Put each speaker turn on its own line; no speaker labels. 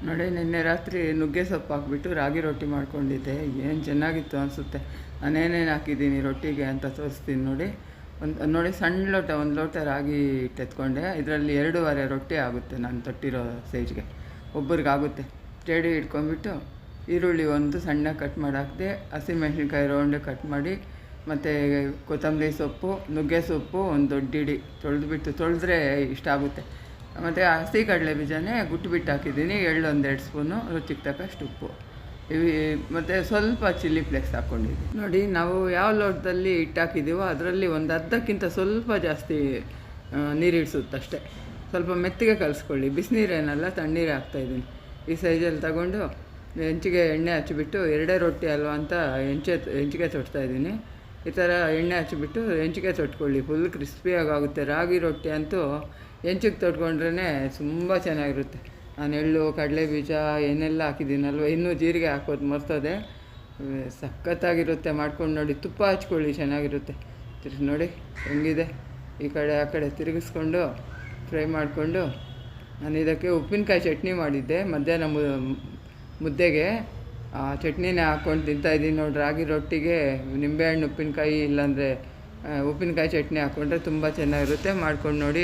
ನೋಡಿ, ನಿನ್ನೆ ರಾತ್ರಿ ನುಗ್ಗೆ ಸೊಪ್ಪು ಹಾಕ್ಬಿಟ್ಟು ರಾಗಿ ರೊಟ್ಟಿ ಮಾಡ್ಕೊಂಡಿದ್ದೆ. ಏನು ಚೆನ್ನಾಗಿತ್ತು ಅನಿಸುತ್ತೆ. ನಾನೇನೇನು ಹಾಕಿದ್ದೀನಿ ರೊಟ್ಟಿಗೆ ಅಂತ ತೋರಿಸ್ತೀನಿ ನೋಡಿ. ನೋಡಿ, ಸಣ್ಣ ಲೋಟ, ಒಂದು ಲೋಟ ರಾಗಿ ಹಿಟ್ಟು ಎತ್ಕೊಂಡೆ. ಇದರಲ್ಲಿ 2.5 ರೊಟ್ಟಿ ಆಗುತ್ತೆ ನಾನು ತೊಟ್ಟಿರೋ ಸೈಜ್ಗೆ, ಒಬ್ಬರಿಗಾಗುತ್ತೆ. ಜೇಡಿ ಇಟ್ಕೊಂಡ್ಬಿಟ್ಟು ಈರುಳ್ಳಿ ಒಂದು ಸಣ್ಣ ಕಟ್ ಮಾಡಿ ಹಾಕಿದೆ, ಹಸಿಮೆಣ್ಸಿನ್ಕಾಯಿ ರೌಂಡ್ ಕಟ್ ಮಾಡಿ, ಮತ್ತು ಕೊತ್ತಂಬರಿ ಸೊಪ್ಪು, ನುಗ್ಗೆ ಸೊಪ್ಪು ಒಂದು ದೊಡ್ಡ ಹಿಡಿ ತೊಳೆದ್ರೆ ಇಷ್ಟ ಆಗುತ್ತೆ. ಮತ್ತು ಹಸಿ ಕಡಲೆ ಬೀಜನೇ ಗುಟ್ಬಿಟ್ಟು ಹಾಕಿದ್ದೀನಿ, ಎಳ್ಳು 1-2 ಸ್ಪೂನು, ರುಚಿಗೆ ತಕ್ಕಷ್ಟು ಉಪ್ಪು, ಮತ್ತು ಸ್ವಲ್ಪ ಚಿಲ್ಲಿ ಫ್ಲೇಕ್ಸ್ ಹಾಕ್ಕೊಂಡಿದ್ದೀನಿ. ನೋಡಿ, ನಾವು ಯಾವ ಲೋಟದಲ್ಲಿ ಹಿಟ್ಟು ಹಾಕಿದ್ದೀವೋ ಅದರಲ್ಲಿ ಒಂದು ಅರ್ಧಕ್ಕಿಂತ ಸ್ವಲ್ಪ ಜಾಸ್ತಿ ನೀರು ಇಡಿಸುತ್ತಷ್ಟೇ. ಸ್ವಲ್ಪ ಮೆತ್ತಗೆ ಕಲಿಸ್ಕೊಳ್ಳಿ. ಬಿಸಿನೀರೇನಲ್ಲ, ತಣ್ಣೀರು ಹಾಕ್ತಾಯಿದ್ದೀನಿ. ಈ ಸೈಜಲ್ಲಿ ತಗೊಂಡು ಹೆಂಚಿಗೆ ಎಣ್ಣೆ ಹಚ್ಚಿಬಿಟ್ಟು, 2 ರೊಟ್ಟಿ ಅಲ್ವ ಅಂತ ಹೆಂಚಿಗೆ ತೊಟ್ತಾಯಿದ್ದೀನಿ. ಈ ಥರ ಎಣ್ಣೆ ಹಚ್ಚಿಬಿಟ್ಟು ಹೆಂಚಿಗೆ ತೊಟ್ಕೊಳ್ಳಿ, ಫುಲ್ ಕ್ರಿಸ್ಪಿಯಾಗುತ್ತೆ. ರಾಗಿ ರೊಟ್ಟಿ ಅಂತೂ ಹೆಂಚಿಗೆ ತೊಟ್ಕೊಂಡ್ರೇ ತುಂಬ ಚೆನ್ನಾಗಿರುತ್ತೆ. ನಾನು ಎಳ್ಳು, ಕಡಲೆ ಬೀಜ ಏನೆಲ್ಲ ಹಾಕಿದ್ದೀನಲ್ವ, ಇನ್ನೂ ಜೀರಿಗೆ ಹಾಕೋದು ಮರ್ತದೆ. ಸಖತ್ತಾಗಿರುತ್ತೆ. ಮಾಡ್ಕೊಂಡು ನೋಡಿ, ತುಪ್ಪ ಹಚ್ಕೊಳ್ಳಿ, ಚೆನ್ನಾಗಿರುತ್ತೆ. ನೋಡಿ ಹೆಂಗಿದೆ, ಈ ಕಡೆ ಆ ಕಡೆ ತಿರುಗಿಸ್ಕೊಂಡು ಫ್ರೈ ಮಾಡಿಕೊಂಡು. ನಾನು ಇದಕ್ಕೆ ಉಪ್ಪಿನಕಾಯಿ ಚಟ್ನಿ ಮಾಡಿದ್ದೆ ಮಧ್ಯಾಹ್ನ ಮುದ್ದೆಗೆ. ಆ ಚಟ್ನಿನೇ ಹಾಕ್ಕೊಂಡು ತಿಂತಾಯಿದ್ದೀನಿ ನೋಡಿ. ರಾಗಿ ರೊಟ್ಟಿಗೆ ನಿಂಬೆಹಣ್ಣು ಉಪ್ಪಿನಕಾಯಿ, ಇಲ್ಲಾಂದರೆ ಉಪ್ಪಿನಕಾಯಿ ಚಟ್ನಿ ಹಾಕ್ಕೊಂಡ್ರೆ ತುಂಬ ಚೆನ್ನಾಗಿರುತ್ತೆ. ಮಾಡ್ಕೊಂಡು ನೋಡಿ.